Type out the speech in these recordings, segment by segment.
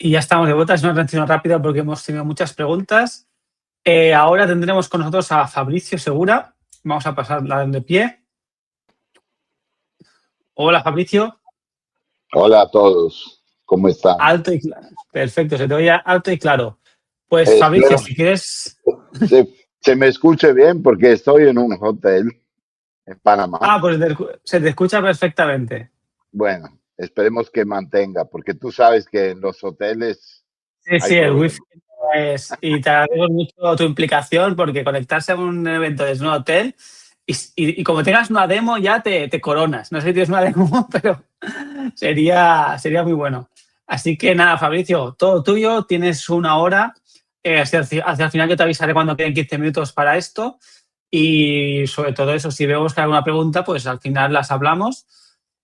Y ya estamos de vuelta, es una atención rápida porque hemos tenido muchas preguntas. Ahora tendremos con nosotros a Fabricio Segura. Vamos a pasarla de pie. Hola, Fabricio. Hola a todos, ¿cómo están? Alto y claro. Perfecto, se te oye alto y claro. Pues Fabricio, Espero si quieres. se me escuche bien porque estoy en un hotel en Panamá. Pues se te escucha perfectamente. Bueno, esperemos que mantenga, porque tú sabes que en los hoteles Sí, hay sí, el wifi problemas. no es. Y te agradezco mucho tu implicación porque conectarse a un evento desde un hotel y como tengas una demo ya te coronas. No sé si tienes una demo, pero sería muy bueno. Así que nada, Fabricio, todo tuyo. Tienes una hora. Hacia el final yo te avisaré cuando queden 15 minutos para esto. Y sobre todo eso, si vemos que hay alguna pregunta, pues al final las hablamos.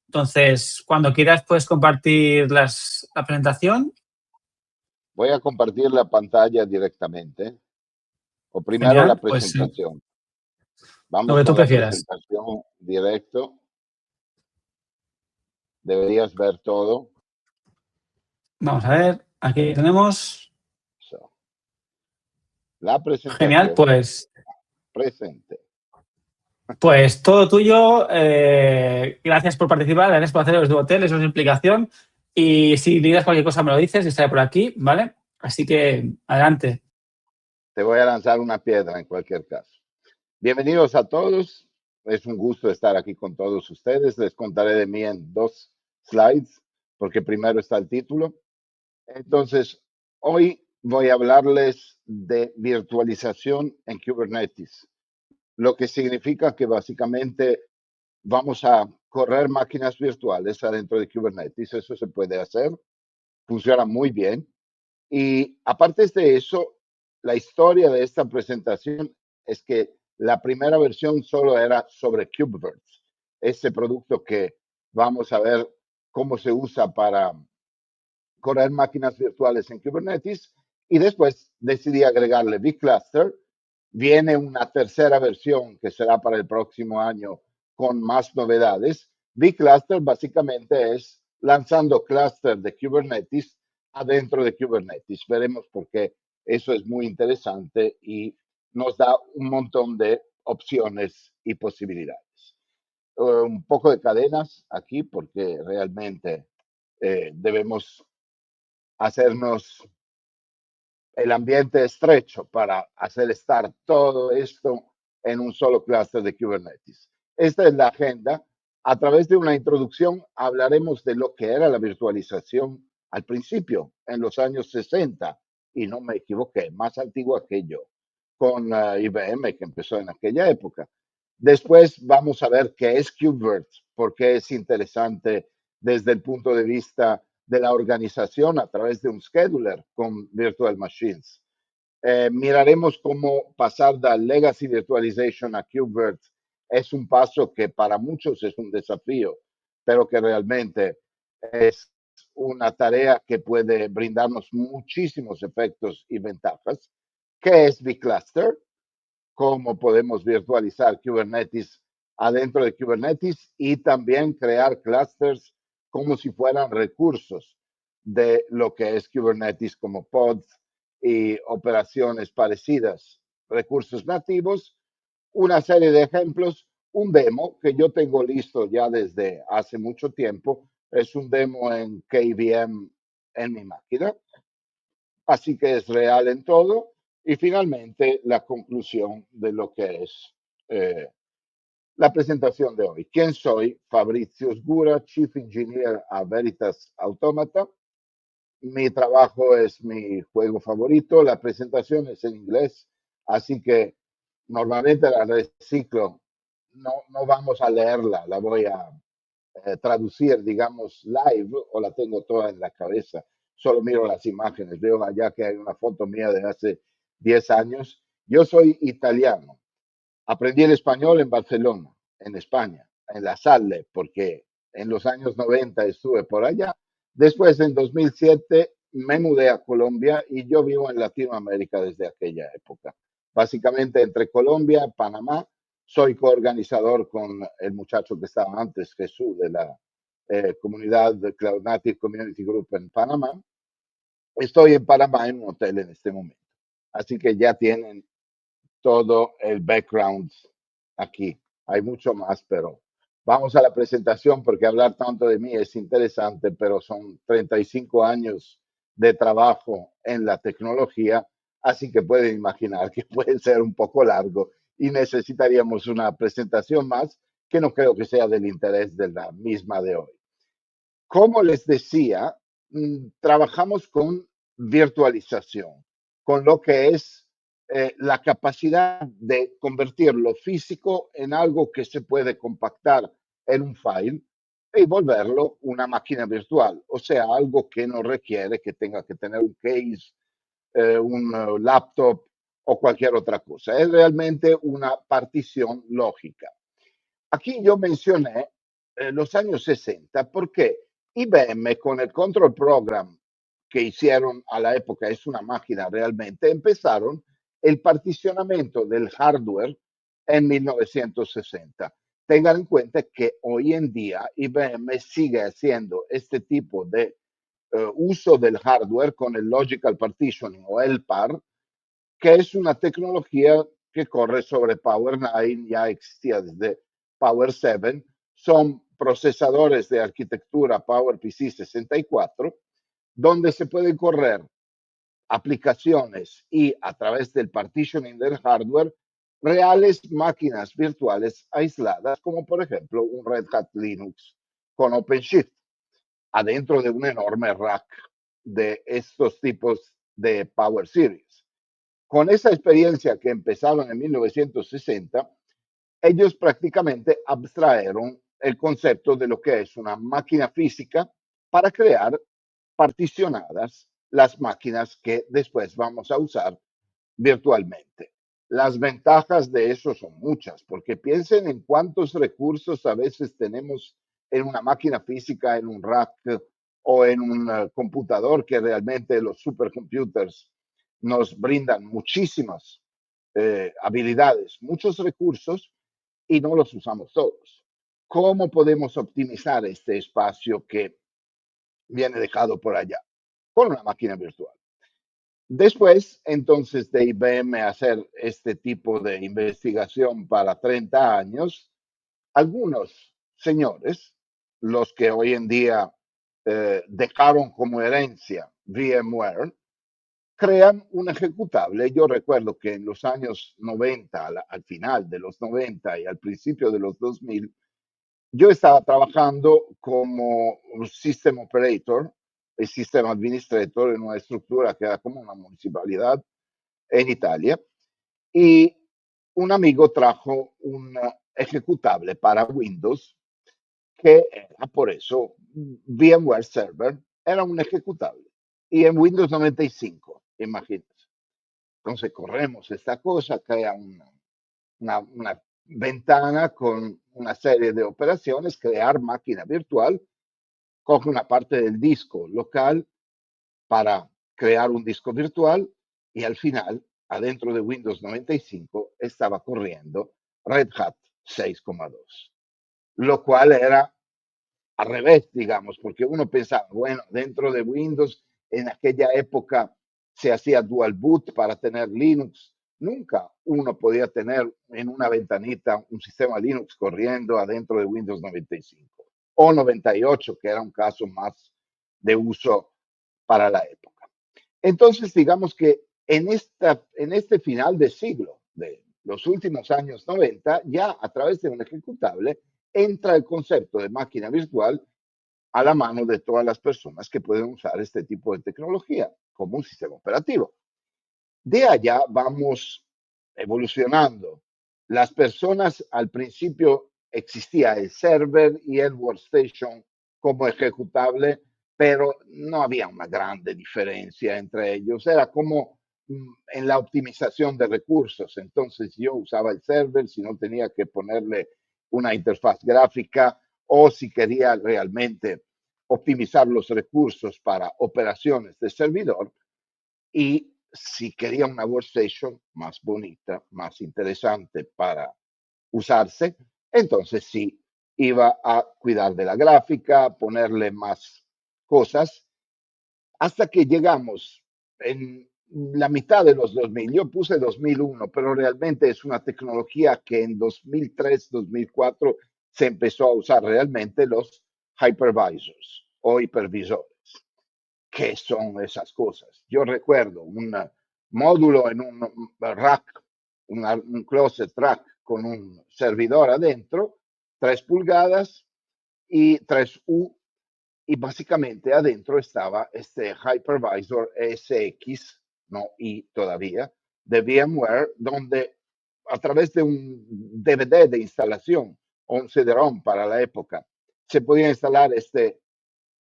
Entonces, cuando quieras puedes compartir la presentación. Voy a compartir la pantalla directamente, o primero la Genial, pues presentación. lo Vamos que tú con la prefieras. presentación directo. Deberías ver todo. Vamos a ver, aquí tenemos. So, la Genial, presentación presente. pues todo tuyo. Gracias por participar, gracias por hacer los de hotel, eso es implicación. Y si necesitas cualquier cosa me lo dices, estaré por aquí, ¿vale? Así que adelante. Te voy a lanzar una piedra en cualquier caso. Bienvenidos a todos. Es un gusto estar aquí con todos ustedes. Les contaré de mí en 2 slides, porque primero está el título. Entonces, hoy voy a hablarles de virtualización en Kubernetes, lo que significa que básicamente vamos a correr máquinas virtuales adentro de Kubernetes. Eso se puede hacer, funciona muy bien. Y aparte de eso, la historia de esta presentación es que la primera versión solo era sobre KubeVirt, ese producto que vamos a ver cómo se usa para correr máquinas virtuales en Kubernetes. Y después decidí agregarle vCluster. Viene una tercera versión que será para el próximo año con más novedades. vCluster básicamente es lanzando cluster de Kubernetes adentro de Kubernetes. Veremos por qué eso es muy interesante y nos da un montón de opciones y posibilidades. Un poco de cadenas aquí porque realmente debemos hacernos el ambiente estrecho para hacer estar todo esto en un solo clúster de Kubernetes. Esta es la agenda. A través de una introducción hablaremos de lo que era la virtualización al principio, en los años 60, y no me equivoqué, más antigua que yo, con IBM, que empezó en aquella época. Después vamos a ver qué es KubeVirt, porque es interesante desde el punto de vista de la organización a través de un scheduler con virtual machines. Miraremos cómo pasar de legacy virtualization a KubeVirt es un paso que para muchos es un desafío, pero que realmente es una tarea que puede brindarnos muchísimos efectos y ventajas. ¿Qué es vCluster? ¿Cómo podemos virtualizar Kubernetes adentro de Kubernetes y también crear clusters como si fueran recursos de lo que es Kubernetes como pods y operaciones parecidas, recursos nativos, una serie de ejemplos, un demo que yo tengo listo ya desde hace mucho tiempo, es un demo en KVM en mi máquina, así que es real en todo, y finalmente la conclusión de lo que es eh, la presentación de hoy. ¿Quién soy? Fabrizio Sgura, Chief Engineer a Veritas Automata. Mi trabajo es mi juego favorito. La presentación es en inglés, así que normalmente la reciclo. No vamos a leerla, la voy a traducir, digamos, live o la tengo toda en la cabeza. Solo miro las imágenes. Veo allá que hay una foto mía de hace 10 años. Yo soy italiano. Aprendí el español en Barcelona, en España, en la Salle, porque en los años 90 estuve por allá. Después, en 2007, me mudé a Colombia y yo vivo en Latinoamérica desde aquella época. Básicamente entre Colombia, Panamá, soy coorganizador con el muchacho que estaba antes, Jesús, de la comunidad de Cloud Native Community Group en Panamá. Estoy en Panamá en un hotel en este momento. Así que ya tienen todo el background aquí. Hay mucho más, pero vamos a la presentación porque hablar tanto de mí es interesante, pero son 35 años de trabajo en la tecnología, así que pueden imaginar que puede ser un poco largo y necesitaríamos una presentación más que no creo que sea del interés de la misma de hoy. Como les decía, trabajamos con virtualización, con lo que es la capacidad de convertir lo físico en algo que se puede compactar en un file y volverlo una máquina virtual, o sea, algo que no requiere que tenga que tener un case, un laptop o cualquier otra cosa. Es realmente una partición lógica. Aquí yo mencioné los años 60 porque IBM con el Control Program que hicieron a la época, es una máquina realmente, empezaron el particionamiento del hardware en 1960. Tengan en cuenta que hoy en día IBM sigue haciendo este tipo de uso del hardware con el Logical Partitioning o LPAR, que es una tecnología que corre sobre Power 9, ya existía desde Power 7, son procesadores de arquitectura PowerPC 64, donde se pueden correr aplicaciones y a través del partitioning del hardware, reales máquinas virtuales aisladas, como por ejemplo un Red Hat Linux con OpenShift, adentro de un enorme rack de estos tipos de Power Series. Con esa experiencia que empezaron en 1960, ellos prácticamente abstrajeron el concepto de lo que es una máquina física para crear particionadas las máquinas que después vamos a usar virtualmente. Las ventajas de eso son muchas, porque piensen en cuántos recursos a veces tenemos en una máquina física, en un rack o en un computador, que realmente los supercomputers nos brindan muchísimas habilidades, muchos recursos y no los usamos todos. ¿Cómo podemos optimizar este espacio que viene dejado por allá? Con una máquina virtual. Después, entonces, de IBM hacer este tipo de investigación para 30 años, algunos señores, los que hoy en día dejaron como herencia VMware, crean un ejecutable. Yo recuerdo que en los años 90, al final de los 90 y al principio de los 2000, yo estaba trabajando como System Operator y System Administrator en una estructura que era como una municipalidad en Italia y un amigo trajo un ejecutable para Windows que era por eso VMware Server era un ejecutable y en Windows 95, imagínense. Entonces corremos esta cosa, crea una ventana con una serie de operaciones, crear máquina virtual, coge una parte del disco local para crear un disco virtual y al final, adentro de Windows 95, estaba corriendo Red Hat 6,2, lo cual era al revés, digamos, porque uno pensaba, bueno, dentro de Windows en aquella época se hacía dual boot para tener Linux. Nunca uno podía tener en una ventanita un sistema Linux corriendo adentro de Windows 95 o 98, que era un caso más de uso para la época. Entonces, digamos que en este final de siglo, de los últimos años 90, ya a través de un ejecutable entra el concepto de máquina virtual a la mano de todas las personas que pueden usar este tipo de tecnología como un sistema operativo. De allá vamos evolucionando. Las personas al principio existía el server y el workstation como ejecutable, pero no había una grande diferencia entre ellos. Era como en la optimización de recursos. Entonces yo usaba el server si no tenía que ponerle una interfaz gráfica o si quería realmente optimizar los recursos para operaciones de servidor y si quería una workstation más bonita, más interesante para usarse, entonces sí iba a cuidar de la gráfica, ponerle más cosas hasta que llegamos en la mitad de los 2000. Yo puse 2001, pero realmente es una tecnología que en 2003, 2004 se empezó a usar realmente, los hypervisors o hipervisores. ¿Qué son esas cosas? Yo recuerdo un módulo en un rack, un closet rack con un servidor adentro, 3 pulgadas y 3U, y básicamente adentro estaba este hypervisor ESX, no I todavía, de VMware, donde a través de un DVD de instalación, 11 de ROM para la época, se podía instalar este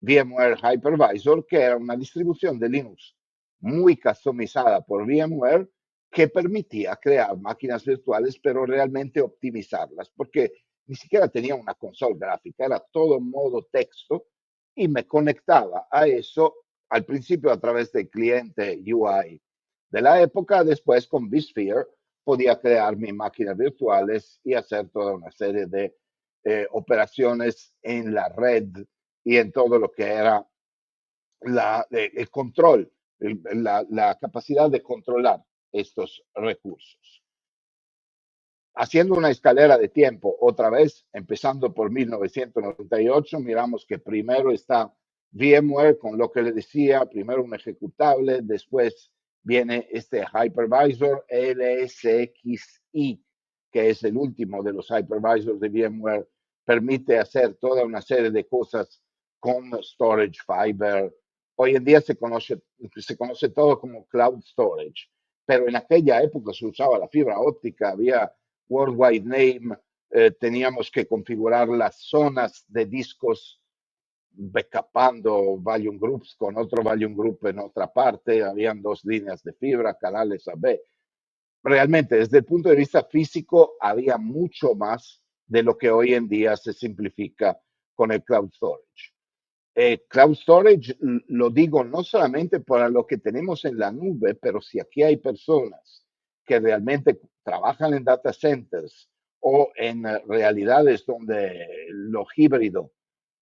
VMware Hypervisor, que era una distribución de Linux muy customizada por VMware, que permitía crear máquinas virtuales, pero realmente optimizarlas, porque ni siquiera tenía una consola gráfica, era todo modo texto, y me conectaba a eso al principio a través del cliente UI de la época. Después con vSphere podía crear mis máquinas virtuales y hacer toda una serie de operaciones en la red y en todo lo que era el control, la capacidad de controlar estos recursos. Haciendo una escalera de tiempo, otra vez, empezando por 1998, miramos que primero está VMware con lo que le decía, primero un ejecutable, después viene este hypervisor LSXi, que es el último de los hypervisors de VMware, permite hacer toda una serie de cosas con storage fiber. Hoy en día se conoce todo como cloud storage, pero en aquella época se usaba la fibra óptica, había Worldwide Name, teníamos que configurar las zonas de discos backupando volume groups con otro volume group en otra parte, habían 2 líneas de fibra, canales AB. Realmente, desde el punto de vista físico, había mucho más de lo que hoy en día se simplifica con el cloud storage. Cloud storage lo digo no solamente para lo que tenemos en la nube, pero si aquí hay personas que realmente trabajan en data centers o en realidades donde lo híbrido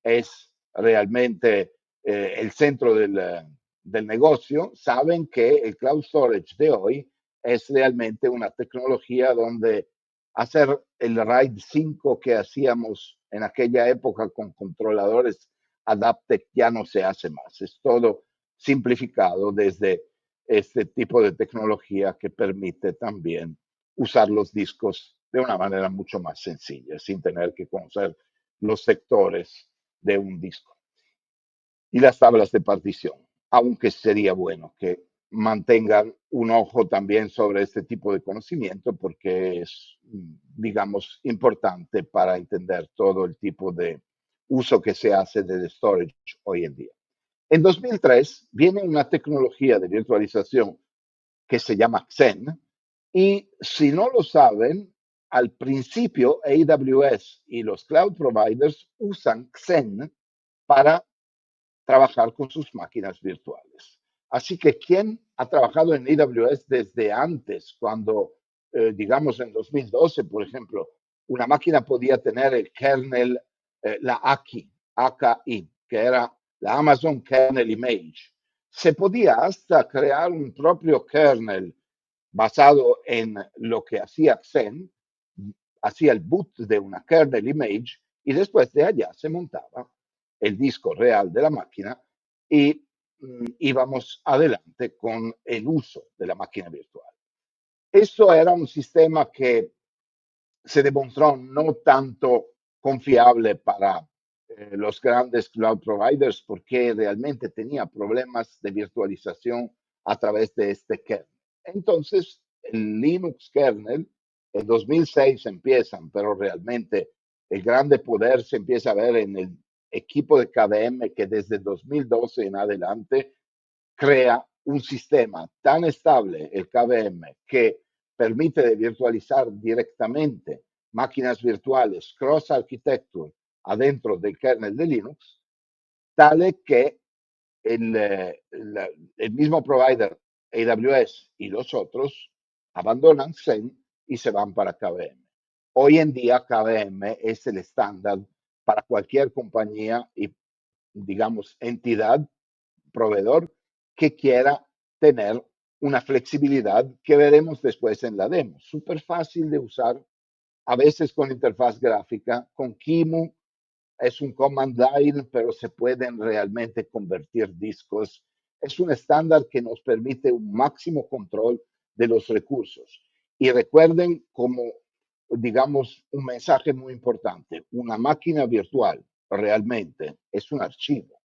es realmente el centro del negocio, saben que el cloud storage de hoy es realmente una tecnología donde hacer el RAID 5 que hacíamos en aquella época con controladores Adaptec ya no se hace más. Es todo simplificado desde este tipo de tecnología que permite también usar los discos de una manera mucho más sencilla, sin tener que conocer los sectores de un disco. Y las tablas de partición, aunque sería bueno que mantengan un ojo también sobre este tipo de conocimiento porque es, digamos, importante para entender todo el tipo de uso que se hace del storage hoy en día. En 2003 viene una tecnología de virtualización que se llama Xen, y si no lo saben, al principio AWS y los cloud providers usan Xen para trabajar con sus máquinas virtuales. Así que quien ha trabajado en AWS desde antes, cuando, digamos, en 2012, por ejemplo, una máquina podía tener el kernel, la AKI, que era la Amazon Kernel Image. Se podía hasta crear un propio kernel basado en lo que hacía Xen, hacía el boot de una kernel image y después de allá se montaba el disco real de la máquina y íbamos adelante con el uso de la máquina virtual. Esto era un sistema que se demostró no tanto confiable para los grandes cloud providers porque realmente tenía problemas de virtualización a través de este kernel. Entonces, el Linux kernel en 2006 empiezan, pero realmente el grande poder se empieza a ver en el equipo de KVM que desde 2012 en adelante crea un sistema tan estable, el KVM, que permite virtualizar directamente máquinas virtuales cross architecture adentro del kernel de Linux, tal que el mismo provider AWS y los otros abandonan Xen y se van para KVM. Hoy en día KVM es el estándar para cualquier compañía y, digamos, entidad, proveedor que quiera tener una flexibilidad que veremos después en la demo. Súper fácil de usar, a veces con interfaz gráfica, con Kimu es un command line, pero se pueden realmente convertir discos. Es un estándar que nos permite un máximo control de los recursos. Y recuerden, como digamos, un mensaje muy importante, una máquina virtual realmente es un archivo,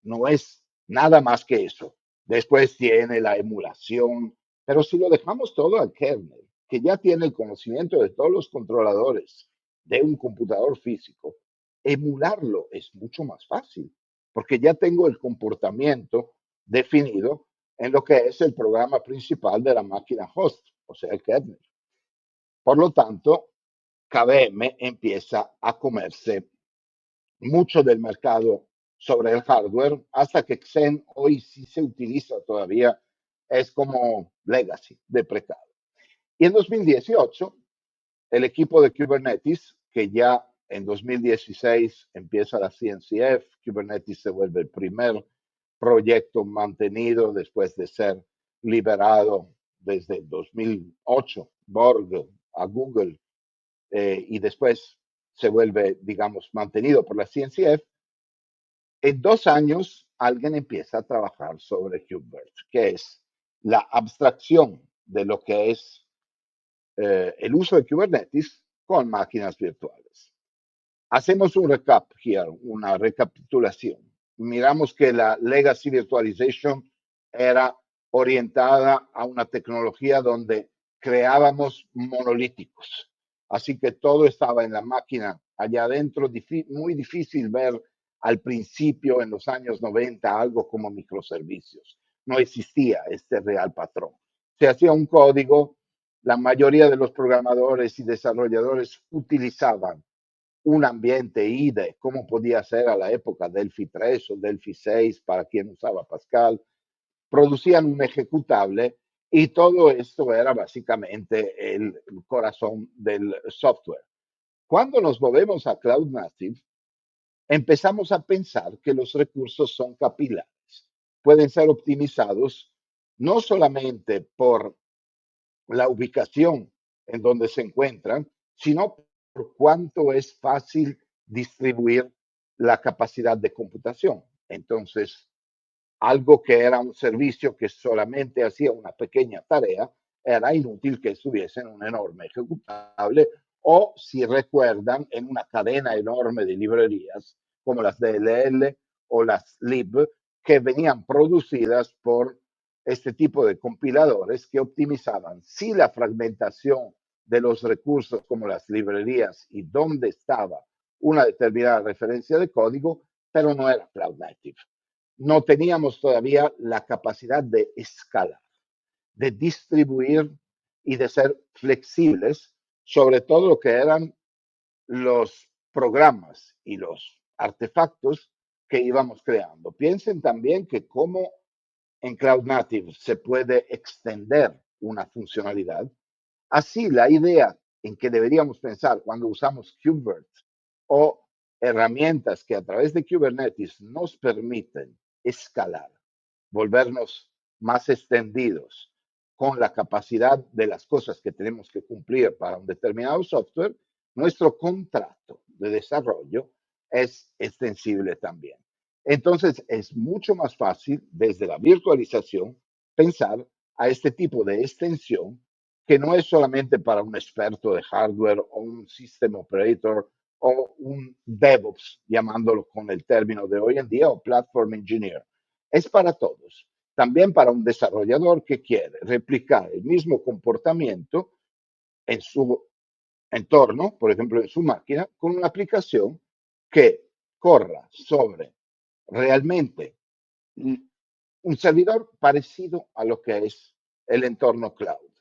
no es nada más que eso. Después tiene la emulación, pero si lo dejamos todo al kernel, que ya tiene el conocimiento de todos los controladores de un computador físico, emularlo es mucho más fácil, porque ya tengo el comportamiento definido en lo que es el programa principal de la máquina host, o sea, el kernel. Por lo tanto, KVM empieza a comerse mucho del mercado sobre el hardware, hasta que Xen hoy sí se utiliza todavía, es como legacy de precario. Y en 2018, el equipo de Kubernetes, que ya en 2016 empieza la CNCF, Kubernetes se vuelve el primer proyecto mantenido después de ser liberado desde 2008, Borg a Google, y después se vuelve, digamos, mantenido por la CNCF. En 2 años, alguien empieza a trabajar sobre KubeVirt, que es la abstracción de lo que es el uso de Kubernetes con máquinas virtuales. Hacemos un recap here, una recapitulación. Miramos que la Legacy Virtualization era orientada a una tecnología donde creábamos monolíticos. Así que todo estaba en la máquina allá adentro, muy difícil ver al principio, en los años 90, algo como microservicios. No existía este real patrón. Se hacía un código, la mayoría de los programadores y desarrolladores utilizaban un ambiente IDE, como podía ser a la época Delphi 3 o Delphi 6 para quien usaba Pascal, producían un ejecutable y todo esto era básicamente el corazón del software. Cuando nos movemos a Cloud Native, empezamos a pensar que los recursos son capilares. Pueden ser optimizados no solamente por la ubicación en donde se encuentran, sino por cuánto es fácil distribuir la capacidad de computación. Entonces, algo que era un servicio que solamente hacía una pequeña tarea, era inútil que estuviese en un enorme ejecutable o, si recuerdan, en una cadena enorme de librerías como las DLL o las lib que venían producidas por este tipo de compiladores que optimizaban sí la fragmentación de los recursos como las librerías y dónde estaba una determinada referencia de código, pero no era cloud native. No teníamos todavía la capacidad de escalar, de distribuir y de ser flexibles sobre todo lo que eran los programas y los artefactos que íbamos creando. Piensen también que como en Cloud Native se puede extender una funcionalidad, así la idea en que deberíamos pensar cuando usamos KubeVirt o herramientas que a través de Kubernetes nos permiten escalar, volvernos más extendidos con la capacidad de las cosas que tenemos que cumplir para un determinado software, nuestro contrato de desarrollo es extensible también. Entonces, es mucho más fácil desde la virtualización pensar a este tipo de extensión que no es solamente para un experto de hardware o un system operator o un DevOps, llamándolo con el término de hoy en día, o platform engineer. Es para todos. También para un desarrollador que quiere replicar el mismo comportamiento en su entorno, por ejemplo, en su máquina, con una aplicación que corra sobre realmente un servidor parecido a lo que es el entorno cloud.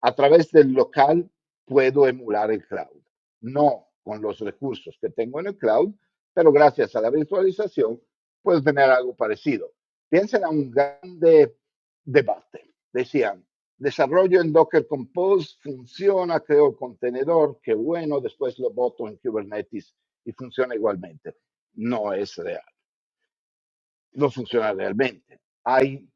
A través del local puedo emular el cloud, no con los recursos que tengo en el cloud, pero gracias a la virtualización puedo tener algo parecido. Piensen a un grande debate. Decían, desarrollo en Docker Compose, funciona, creo el contenedor, qué bueno, después lo boto en Kubernetes y funciona igualmente. No es real. No funciona realmente. Hay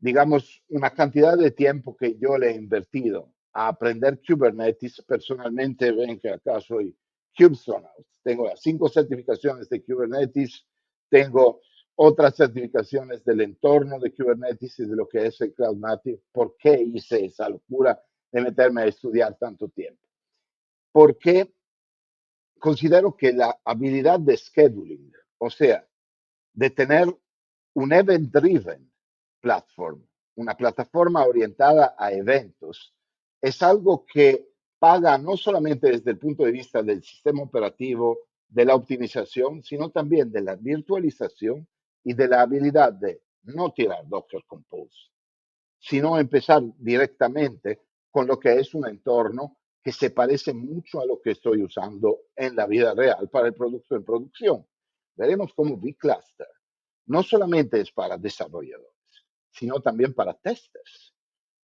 digamos, una cantidad de tiempo que yo le he invertido a aprender Kubernetes. Personalmente, ven que acá soy Kubestronaut. Tengo las 5 certificaciones de Kubernetes, tengo otras certificaciones del entorno de Kubernetes y de lo que es el Cloud Native. ¿Por qué hice esa locura de meterme a estudiar tanto tiempo? Porque considero que la habilidad de scheduling, o sea, de tener un event-driven platform, una plataforma orientada a eventos, es algo que paga no solamente desde el punto de vista del sistema operativo, de la optimización, sino también de la virtualización y de la habilidad de no tirar Docker Compose, sino empezar directamente con lo que es un entorno que se parece mucho a lo que estoy usando en la vida real para el producto en producción. Veremos cómo vCluster no solamente es para desarrolladores, sino también para testers.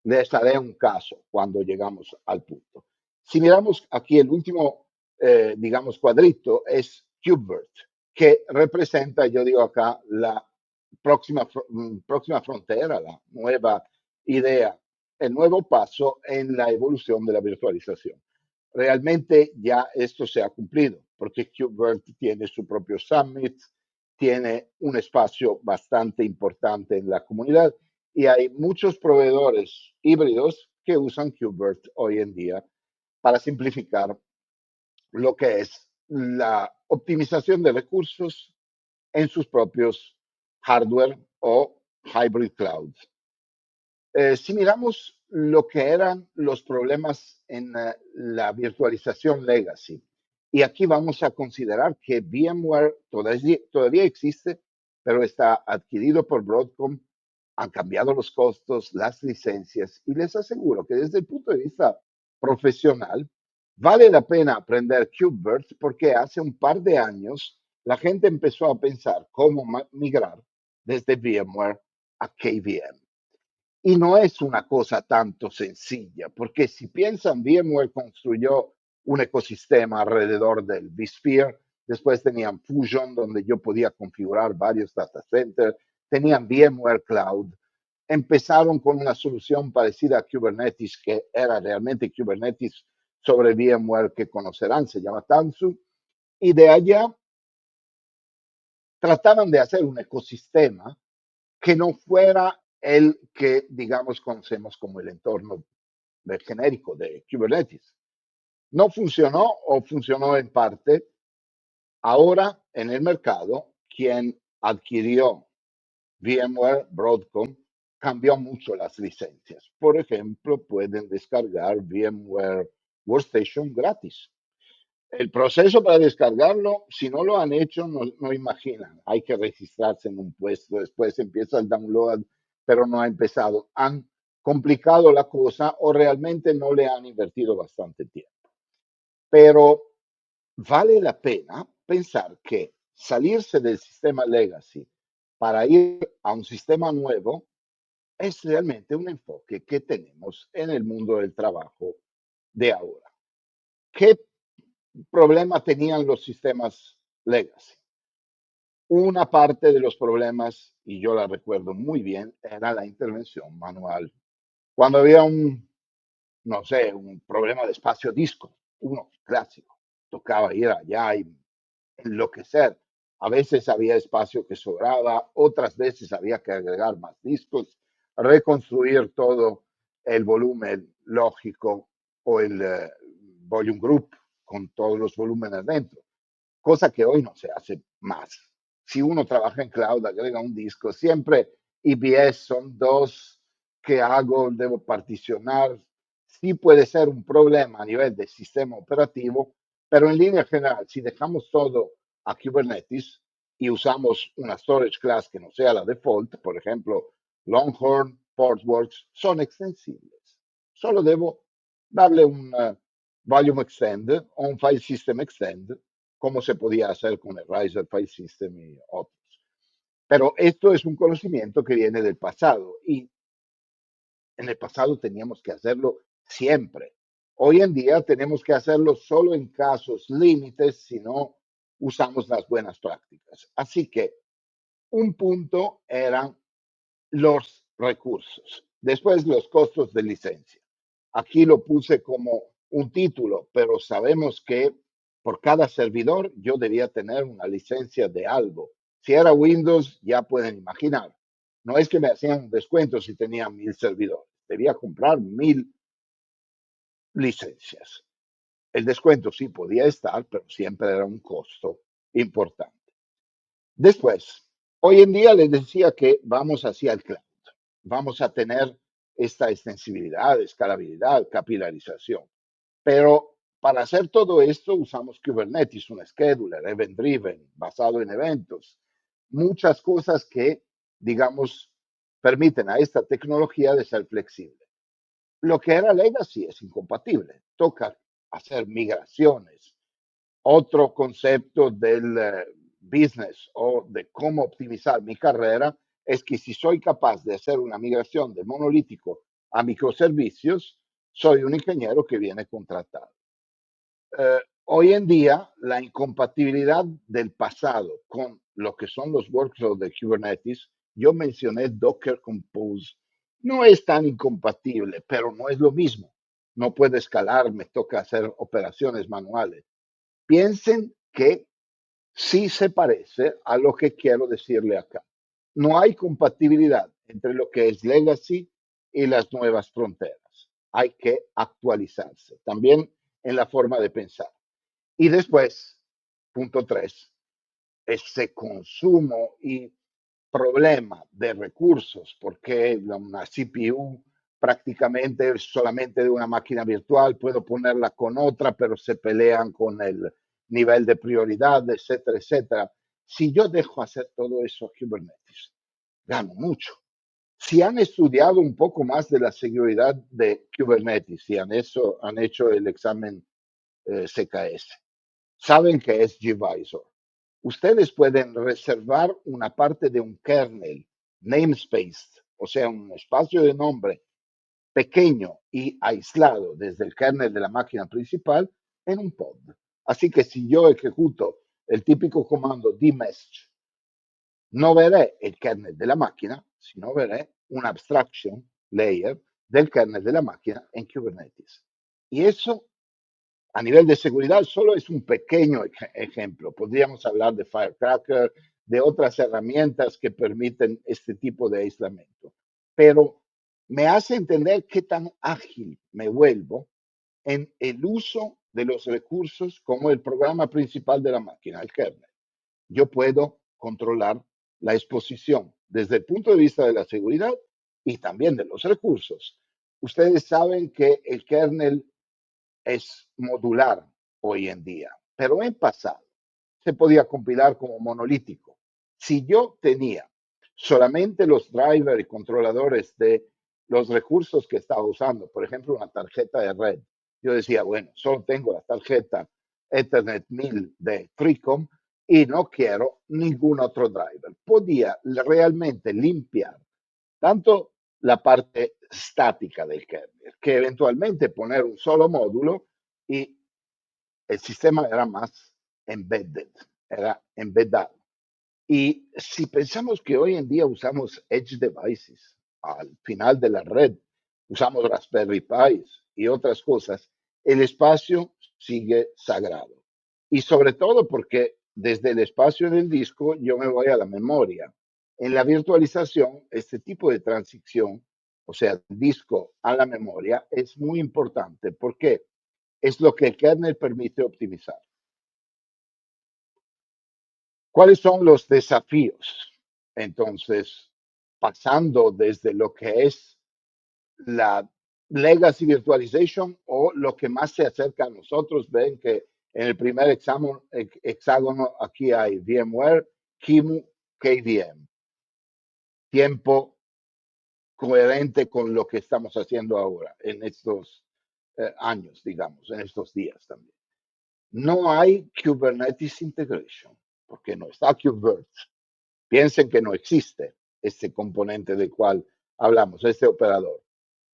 Les daré un caso cuando llegamos al punto. Si miramos aquí el último, digamos, cuadrito, es KubeVirt, que representa, yo digo acá, la próxima frontera, la nueva idea, el nuevo paso en la evolución de la virtualización. Realmente ya esto se ha cumplido, porque KubeVirt tiene su propio summit, tiene un espacio bastante importante en la comunidad y hay muchos proveedores híbridos que usan KubeVirt hoy en día para simplificar lo que es la optimización de recursos en sus propios hardware o hybrid clouds. Si miramos lo que eran los problemas en la virtualización legacy, y aquí vamos a considerar que VMware todavía existe, pero está adquirido por Broadcom, han cambiado los costos, las licencias, y les aseguro que desde el punto de vista profesional, vale la pena aprender KubeVirt porque hace un par de años la gente empezó a pensar cómo migrar desde VMware a KVM. Y no es una cosa tanto sencilla, porque si piensan, VMware construyó un ecosistema alrededor del vSphere, después tenían Fusion, donde yo podía configurar varios data centers, tenían VMware Cloud, empezaron con una solución parecida a Kubernetes, que era realmente Kubernetes sobre VMware que conocerán, se llama Tanzu, y de allá trataban de hacer un ecosistema que no fuera el que, digamos, conocemos como el entorno genérico de Kubernetes. No funcionó o funcionó en parte. Ahora, en el mercado, quien adquirió VMware, Broadcom, cambió mucho las licencias. Por ejemplo, pueden descargar VMware Workstation gratis. El proceso para descargarlo, si no lo han hecho, no imaginan. Hay que registrarse en un puesto, después empieza el download, pero no ha empezado. Han complicado la cosa o realmente no le han invertido bastante tiempo. Pero vale la pena pensar que salirse del sistema legacy para ir a un sistema nuevo es realmente un enfoque que tenemos en el mundo del trabajo de ahora. ¿Qué problema tenían los sistemas legacy? Una parte de los problemas, y yo la recuerdo muy bien, era la intervención manual. Cuando había no sé, un problema de espacio disco, uno clásico, tocaba ir allá y enloquecer. A veces había espacio que sobraba, otras veces había que agregar más discos, reconstruir todo el volumen lógico o el volume group con todos los volúmenes dentro, cosa que hoy no se hace más. Si uno trabaja en cloud, agrega un disco, siempre EBS son dos, ¿qué hago? Debo particionar. Sí puede ser un problema a nivel de sistema operativo, pero en línea general, si dejamos todo a Kubernetes y usamos una storage class que no sea la default, por ejemplo, Longhorn, Portworx, son extensibles. Solo debo darle un volume extend o un file system extend, como se podía hacer con el Riser File System y otros. Pero esto es un conocimiento que viene del pasado y en el pasado teníamos que hacerlo siempre. Hoy en día tenemos que hacerlo solo en casos límites si no usamos las buenas prácticas. Así que un punto eran los recursos. Después los costos de licencia. Aquí lo puse como un título, pero sabemos que por cada servidor yo debía tener una licencia de algo. Si era Windows, ya pueden imaginar. No es que me hacían un descuento si tenía 1000 servidores. Debía comprar 1000 licencias. El descuento sí podía estar, pero siempre era un costo importante. Después, hoy en día les decía que vamos hacia el cloud. Vamos a tener esta extensibilidad, escalabilidad, capilarización. Pero para hacer todo esto usamos Kubernetes, un scheduler, event driven, basado en eventos. Muchas cosas que, digamos, permiten a esta tecnología de ser flexible. Lo que era legacy es incompatible. Toca hacer migraciones. Otro concepto del business o de cómo optimizar mi carrera es que si soy capaz de hacer una migración de monolítico a microservicios, soy un ingeniero que viene contratado. Hoy en día, la incompatibilidad del pasado con lo que son los workflows de Kubernetes, yo mencioné Docker Compose, no es tan incompatible, pero no es lo mismo. No puede escalar, me toca hacer operaciones manuales. Piensen que sí se parece a lo que quiero decirle acá. No hay compatibilidad entre lo que es legacy y las nuevas fronteras. Hay que actualizarse también en la forma de pensar. Y después, punto 3, ese consumo y problema de recursos, porque una CPU prácticamente es solamente de una máquina virtual, puedo ponerla con otra, pero se pelean con el nivel de prioridad, etcétera, etcétera. Si yo dejo hacer todo eso a Kubernetes, gano mucho. Si han estudiado un poco más de la seguridad de Kubernetes, si han hecho el examen CKS, saben que es gvisor. Ustedes pueden reservar una parte de un kernel, namespace, o sea, un espacio de nombre pequeño y aislado desde el kernel de la máquina principal en un pod. Así que si yo ejecuto el típico comando dmesh, no veré el kernel de la máquina, sino veré una abstraction layer del kernel de la máquina en Kubernetes. Y eso a nivel de seguridad solo es un pequeño ejemplo. Podríamos hablar de Firecracker, de otras herramientas que permiten este tipo de aislamiento. Pero me hace entender qué tan ágil me vuelvo en el uso de los recursos como el programa principal de la máquina, el kernel. Yo puedo controlar la exposición desde el punto de vista de la seguridad y también de los recursos. Ustedes saben que el kernel es modular hoy en día, pero en pasado se podía compilar como monolítico. Si yo tenía solamente los drivers y controladores de los recursos que estaba usando, por ejemplo, una tarjeta de red, yo decía, bueno, solo tengo la tarjeta Ethernet 1000 de Tricom y no quiero ningún otro driver. Podía realmente limpiar tanto la parte estática del kernel, que eventualmente poner un solo módulo y el sistema era más embedded, era embedado. Y si pensamos que hoy en día usamos edge devices al final de la red, usamos Raspberry Pi y otras cosas, el espacio sigue sagrado. Y sobre todo porque desde el espacio del disco yo me voy a la memoria. En la virtualización, este tipo de transición, o sea, disco a la memoria, es muy importante porque es lo que el kernel permite optimizar. ¿Cuáles son los desafíos? Entonces, pasando desde lo que es la legacy virtualization o lo que más se acerca a nosotros, ven que en el primer hexágono aquí hay VMware, QEMU, KVM. Tiempo coherente con lo que estamos haciendo ahora, en estos años, digamos, en estos días también. No hay Kubernetes Integration, porque no está KubeVirt. Piensen que no existe este componente del cual hablamos, este operador.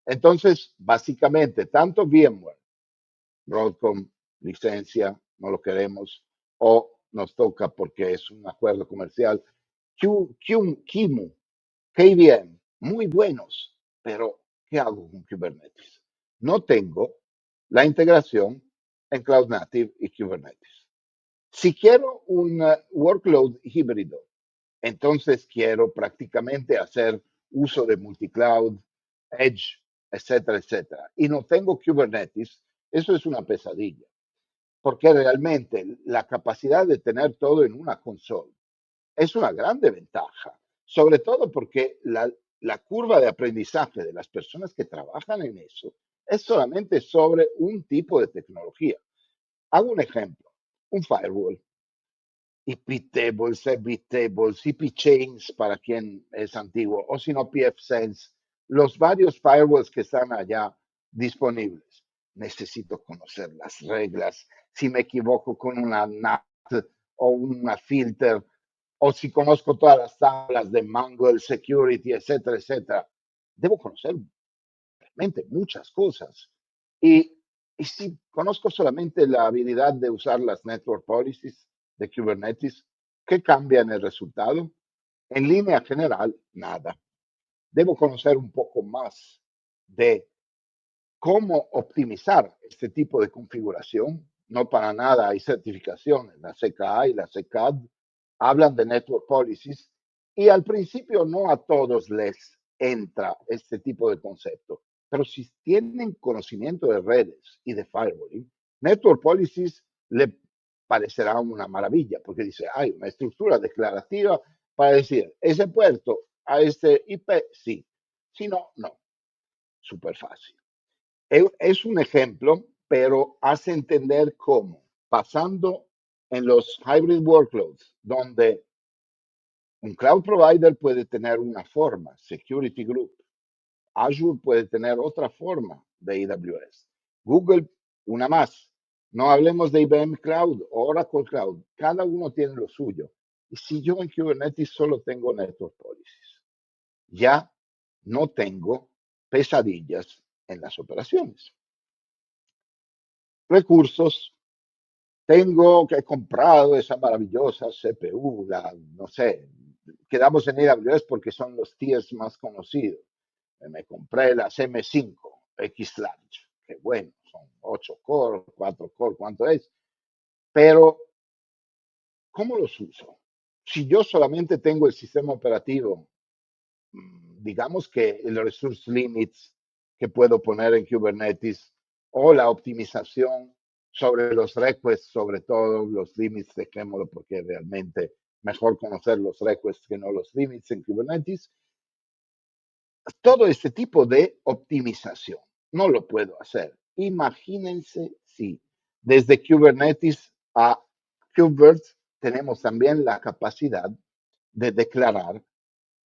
Entonces, básicamente, tanto VMware, Broadcom, licencia, no lo queremos, o nos toca porque es un acuerdo comercial, QEMU, KVM, muy buenos, pero ¿qué hago con Kubernetes? No tengo la integración en Cloud Native y Kubernetes. Si quiero un workload híbrido, entonces quiero prácticamente hacer uso de multicloud, edge, etcétera, etcétera. Y no tengo Kubernetes, eso es una pesadilla, porque realmente la capacidad de tener todo en una consola es una grande ventaja, sobre todo porque la curva de aprendizaje de las personas que trabajan en eso es solamente sobre un tipo de tecnología. Hago un ejemplo, un firewall. iptables, vtables, ipchains para quien es antiguo, o si no pfSense, los varios firewalls que están allá disponibles. Necesito conocer las reglas, si me equivoco con una NAT o una filter, o si conozco todas las tablas de Mangle, Security, etcétera, etcétera. Debo conocer realmente muchas cosas. Y, y si conozco solamente la habilidad de usar las network policies de Kubernetes, ¿qué cambia en el resultado? En línea general, nada. Debo conocer un poco más de cómo optimizar este tipo de configuración. No para nada hay certificaciones. La CKA y la CKAD hablan de network policies y al principio no a todos les entra este tipo de concepto. Pero si tienen conocimiento de redes y de firewalling, network policies le parecerá una maravilla porque dice, hay una estructura declarativa para decir, ese puerto a este IP, sí. Si no, no. Súper fácil. Es un ejemplo, pero hace entender cómo, pasando en los hybrid workloads, donde un cloud provider puede tener una forma, security group, Azure puede tener otra forma de AWS, Google una más. No hablemos de IBM Cloud, Oracle Cloud, cada uno tiene lo suyo. Y si yo en Kubernetes solo tengo network policies, ya no tengo pesadillas en las operaciones. Recursos, tengo que he comprado esa maravillosa CPU, no sé, quedamos en AWS porque son los tiers más conocidos. Me compré las M5 X Large, que bueno, son 8 core, 4 core, ¿cuánto es? Pero, ¿cómo los uso? Si yo solamente tengo el sistema operativo, digamos que el resource limits que puedo poner en Kubernetes o la optimización sobre los requests, sobre todo los limits, dejémoslo porque realmente mejor conocer los requests que no los limits en Kubernetes. Todo este tipo de optimización no lo puedo hacer. Imagínense si desde Kubernetes a KubeVirt tenemos también la capacidad de declarar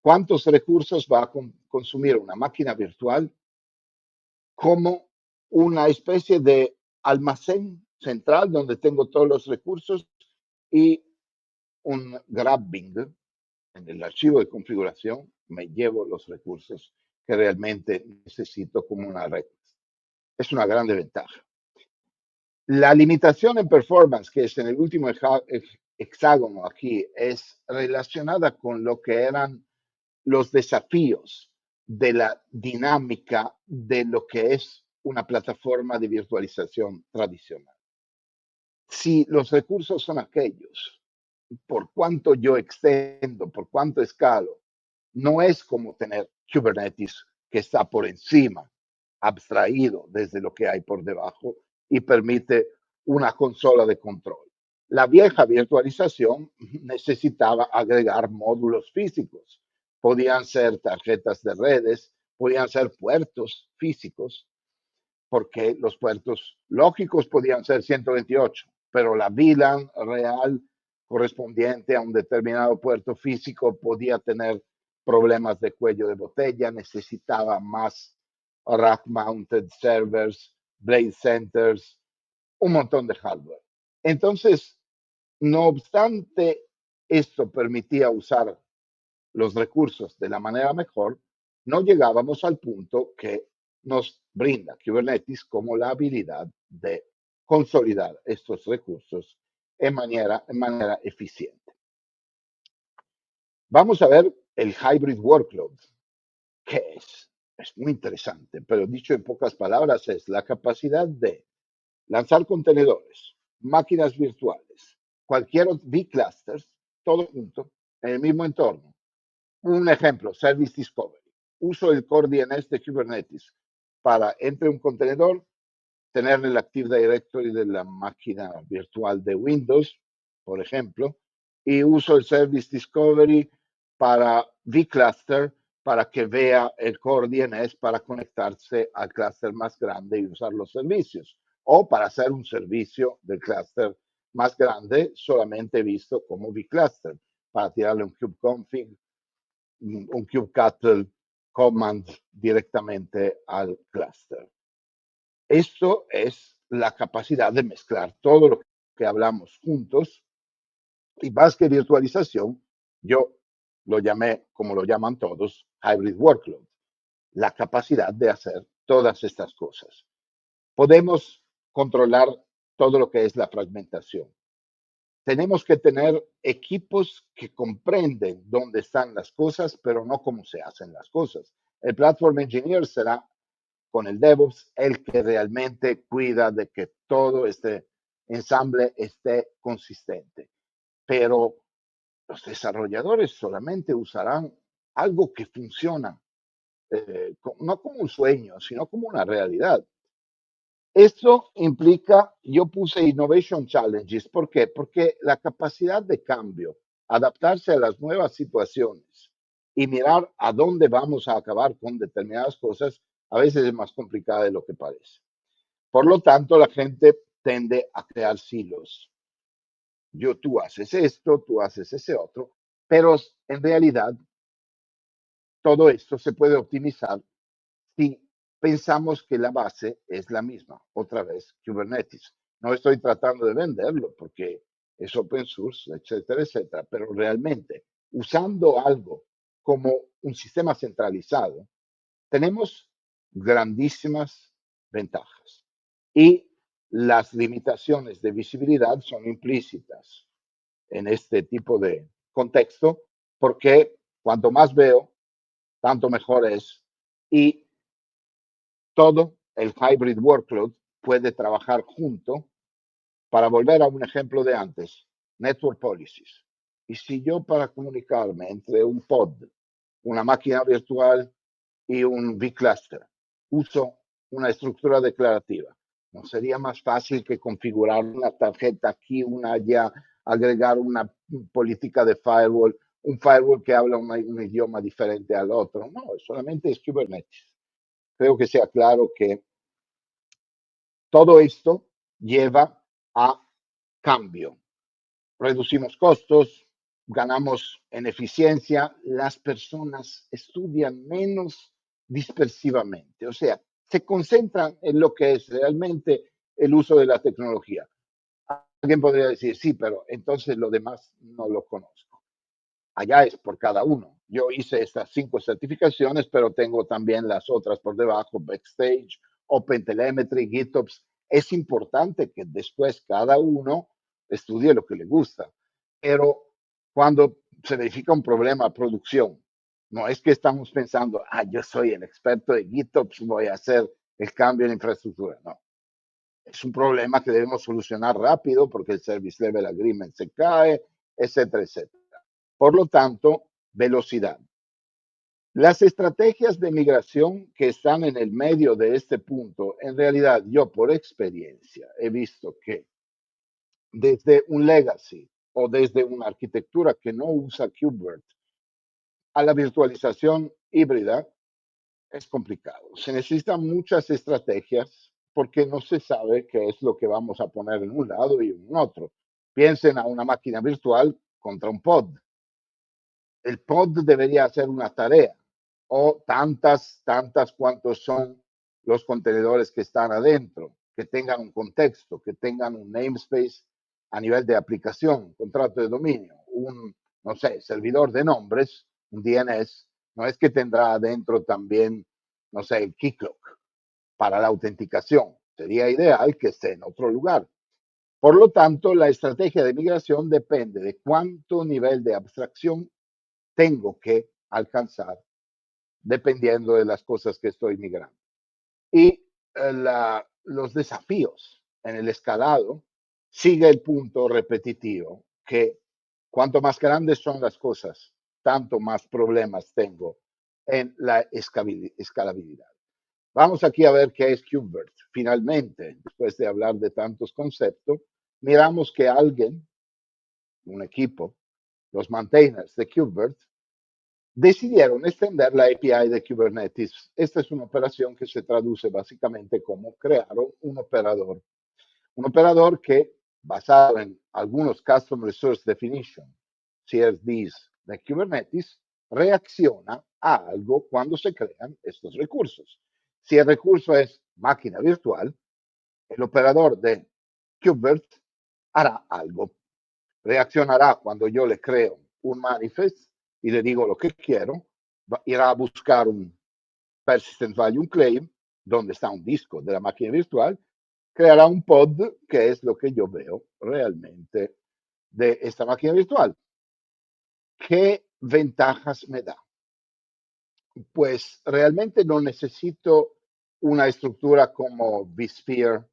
cuántos recursos va a consumir una máquina virtual como una especie de almacén central donde tengo todos los recursos y un grabbing en el archivo de configuración me llevo los recursos que realmente necesito como una red. Es una grande ventaja. La limitación en performance, que es en el último hexágono aquí, es relacionada con lo que eran los desafíos de la dinámica de lo que es una plataforma de virtualización tradicional. Si los recursos son aquellos, por cuánto yo extendo, por cuánto escalo, no es como tener Kubernetes que está por encima, abstraído desde lo que hay por debajo y permite una consola de control. La vieja virtualización necesitaba agregar módulos físicos. Podían ser tarjetas de redes, podían ser puertos físicos, porque los puertos lógicos podían ser 128, pero la VLAN real correspondiente a un determinado puerto físico podía tener problemas de cuello de botella, necesitaba más rack mounted servers, blade centers, un montón de hardware. Entonces, no obstante, esto permitía usar los recursos de la manera mejor, no llegábamos al punto que nos brinda Kubernetes como la habilidad de consolidar estos recursos en manera eficiente. Vamos a ver el hybrid workload. ¿Qué es? Es muy interesante, pero dicho en pocas palabras, es la capacidad de lanzar contenedores, máquinas virtuales, cualquier vClusters, todo junto, en el mismo entorno. Un ejemplo, Service Discovery. Uso el Core DNS de Kubernetes para, entre un contenedor, tener el Active Directory de la máquina virtual de Windows, por ejemplo, y uso el Service Discovery para vCluster para que vea el Core DNS para conectarse al clúster más grande y usar los servicios, o para hacer un servicio del clúster más grande solamente visto como vCluster, para tirarle un kubeconfig, un kubectl command directamente al clúster. Esto es la capacidad de mezclar todo lo que hablamos juntos, y más que virtualización, yo lo llamé, como lo llaman todos, hybrid workload, la capacidad de hacer todas estas cosas. Podemos controlar todo lo que es la fragmentación. Tenemos que tener equipos que comprenden dónde están las cosas, pero no cómo se hacen las cosas. El Platform Engineer será con el DevOps el que realmente cuida de que todo este ensamble esté consistente. Pero los desarrolladores solamente usarán algo que funciona, no como un sueño, sino como una realidad. Esto implica, yo puse Innovation Challenges. ¿Por qué? Porque la capacidad de cambio, adaptarse a las nuevas situaciones y mirar a dónde vamos a acabar con determinadas cosas, a veces es más complicada de lo que parece. Por lo tanto, la gente tiende a crear silos. Tú haces esto, tú haces ese otro, pero en realidad todo esto se puede optimizar si pensamos que la base es la misma. Otra vez, Kubernetes. No estoy tratando de venderlo porque es open source, etcétera, etcétera, pero realmente usando algo como un sistema centralizado, tenemos grandísimas ventajas. Y las limitaciones de visibilidad son implícitas en este tipo de contexto, porque cuanto más veo, tanto mejor es. Y todo el hybrid workload puede trabajar junto. Para volver a un ejemplo de antes, network policies. Y si yo, para comunicarme entre un pod, una máquina virtual y un vCluster, uso una estructura declarativa, ¿no sería más fácil que configurar una tarjeta aquí, una allá, agregar una política de firewall, un firewall que habla un idioma diferente al otro? No, solamente es Kubernetes. Creo que sea claro que todo esto lleva a cambio. Reducimos costos, ganamos en eficiencia, las personas estudian menos dispersivamente, o sea, se concentran en lo que es realmente el uso de la tecnología. Alguien podría decir, sí, pero entonces lo demás no lo conozco. Allá es por cada uno. Yo hice estas 5 certificaciones, pero tengo también las otras por debajo, Backstage, OpenTelemetry, GitOps. Es importante que después cada uno estudie lo que le gusta, pero cuando se verifica un problema de producción, no es que estamos pensando, yo soy el experto de GitOps, voy a hacer el cambio en infraestructura. No, es un problema que debemos solucionar rápido porque el Service Level Agreement se cae, etcétera, etcétera. Por lo tanto, velocidad. Las estrategias de migración que están en el medio de este punto, en realidad yo por experiencia he visto que desde un legacy o desde una arquitectura que no usa KubeVirt a la virtualización híbrida es complicado. Se necesitan muchas estrategias porque no se sabe qué es lo que vamos a poner en un lado y en otro. Piensen a una máquina virtual contra un pod. El pod debería hacer una tarea o tantas cuantos son los contenedores que están adentro, que tengan un contexto, que tengan un namespace a nivel de aplicación, contrato de dominio, un, no sé, servidor de nombres, un DNS, no es que tendrá adentro también, no sé, el keycloak para la autenticación. Sería ideal que esté en otro lugar. Por lo tanto, la estrategia de migración depende de cuánto nivel de abstracción tengo que alcanzar dependiendo de las cosas que estoy migrando. Y los desafíos en el escalado sigue el punto repetitivo, que cuanto más grandes son las cosas, tanto más problemas tengo en la escalabilidad. Vamos aquí a ver qué es KubeVirt. Finalmente, después de hablar de tantos conceptos, miramos que alguien, un equipo, los maintainers de KubeVirt, decidieron extender la API de Kubernetes. Esta es una operación que se traduce básicamente como crear un operador que, basado en algunos Custom Resource Definition, CRDs de Kubernetes, reacciona a algo cuando se crean estos recursos. Si el recurso es máquina virtual, el operador de KubeVirt hará algo. Reaccionará cuando yo le creo un manifest y le digo lo que quiero, irá a buscar un persistent value claim, donde está un disco de la máquina virtual, creará un pod, que es lo que yo veo realmente de esta máquina virtual. ¿Qué ventajas me da? Pues realmente no necesito una estructura como vSphere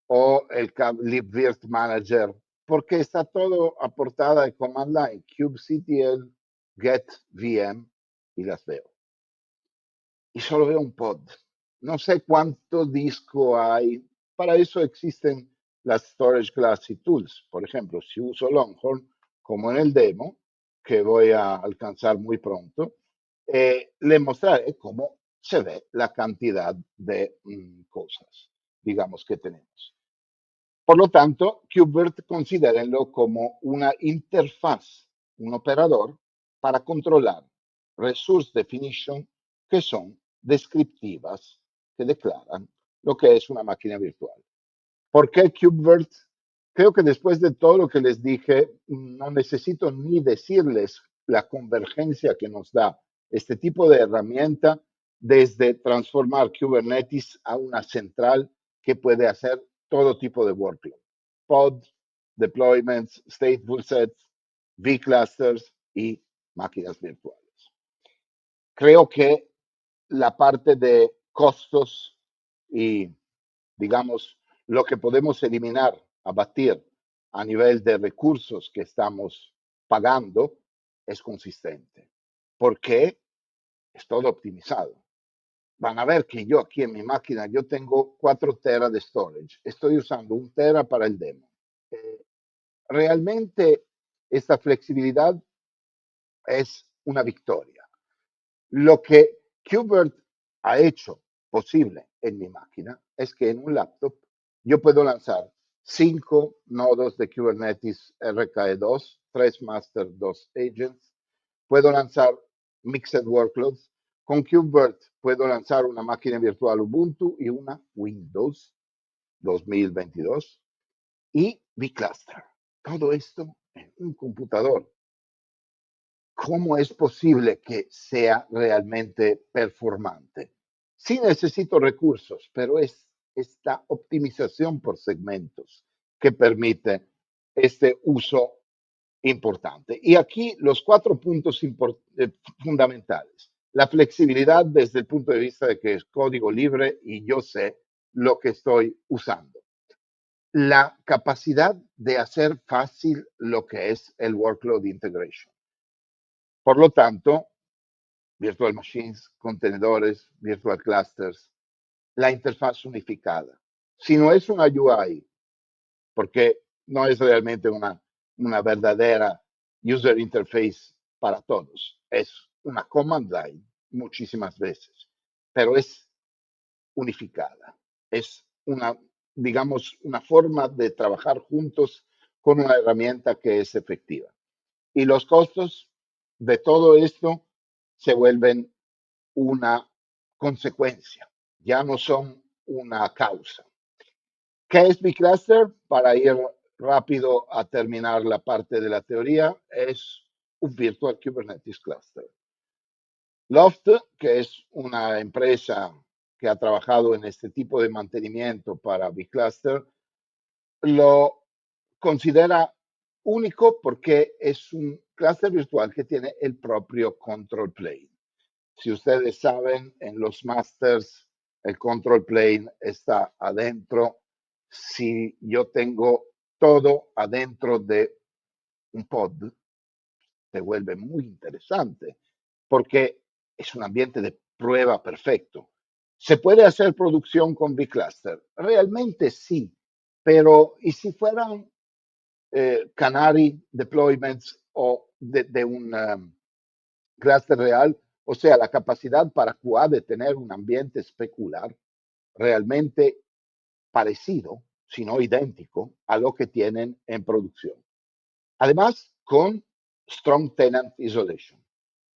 o el libvirt manager, porque está todo a portada de command line, kubectl, get VM, y las veo. Y solo veo un pod. No sé cuánto disco hay. Para eso existen las storage class y tools. Por ejemplo, si uso Longhorn, como en el demo, que voy a alcanzar muy pronto, le mostraré cómo se ve la cantidad de cosas, digamos, que tenemos. Por lo tanto, KubeVirt considérenlo como una interfaz, un operador para controlar resource definition que son descriptivas, que declaran lo que es una máquina virtual. ¿Por qué KubeVirt? Creo que después de todo lo que les dije, no necesito ni decirles la convergencia que nos da este tipo de herramienta desde transformar Kubernetes a una central que puede hacer todo tipo de workload. Pods, deployments, stateful sets, vClusters y máquinas virtuales. Creo que la parte de costos y, digamos, lo que podemos eliminar, abatir a nivel de recursos que estamos pagando es consistente. ¿Por qué? Es todo optimizado. Van a ver que yo aquí en mi máquina, yo tengo 4 tera de storage. Estoy usando 1 tera para el demo. Realmente esta flexibilidad es una victoria. Lo que KubeVirt ha hecho posible en mi máquina es que en un laptop yo puedo lanzar 5 nodos de Kubernetes RKE2, 3 master, 2 agents. Puedo lanzar mixed workloads. Con KubeVirt puedo lanzar una máquina virtual Ubuntu y una Windows 2022 y vCluster. Todo esto en un computador. ¿Cómo es posible que sea realmente performante? Sí necesito recursos, pero es esta optimización por segmentos que permite este uso importante. Y aquí los 4 puntos fundamentales. La flexibilidad desde el punto de vista de que es código libre y yo sé lo que estoy usando. La capacidad de hacer fácil lo que es el workload integration. Por lo tanto, virtual machines, contenedores, virtual clusters, la interfaz unificada. Si no es una UI, porque no es realmente una verdadera user interface para todos, es una command line muchísimas veces, pero es unificada. Es una, digamos, una forma de trabajar juntos con una herramienta que es efectiva. Y los costos de todo esto se vuelven una consecuencia, ya no son una causa. ¿Qué es vCluster? Para ir rápido a terminar la parte de la teoría, es un Virtual Kubernetes Cluster. Loft, que es una empresa que ha trabajado en este tipo de mantenimiento para vCluster, lo considera único porque es un cluster virtual que tiene el propio control plane. Si ustedes saben, en los masters el control plane está adentro. Si yo tengo todo adentro de un pod, se vuelve muy interesante porque es un ambiente de prueba perfecto. ¿Se puede hacer producción con vCluster? Realmente sí, pero ¿y si fueran Canary deployments o de un cluster real? O sea, la capacidad para QA de tener un ambiente especular realmente parecido, si no idéntico, a lo que tienen en producción. Además, con Strong Tenant Isolation.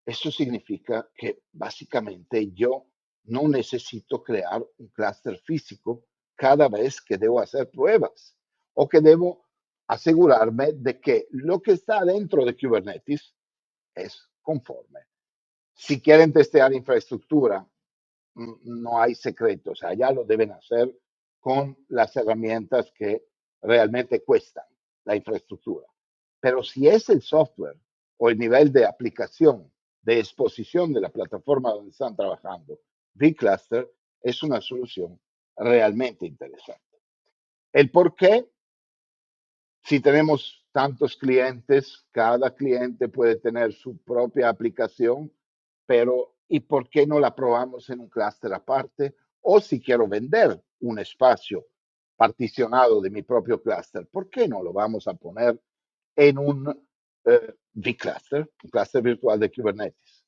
Eso significa que básicamente yo no necesito crear un clúster físico cada vez que debo hacer pruebas o que debo asegurarme de que lo que está dentro de Kubernetes es conforme. Si quieren testear infraestructura, no hay secreto, o sea, ya lo deben hacer con las herramientas que realmente cuestan la infraestructura. Pero si es el software o el nivel de aplicación, de exposición de la plataforma donde están trabajando, vCluster es una solución realmente interesante. El por qué, si tenemos tantos clientes, cada cliente puede tener su propia aplicación, pero ¿y por qué no la probamos en un clúster aparte? O si quiero vender un espacio particionado de mi propio clúster, ¿por qué no lo vamos a poner en un vCluster, un clúster virtual de Kubernetes?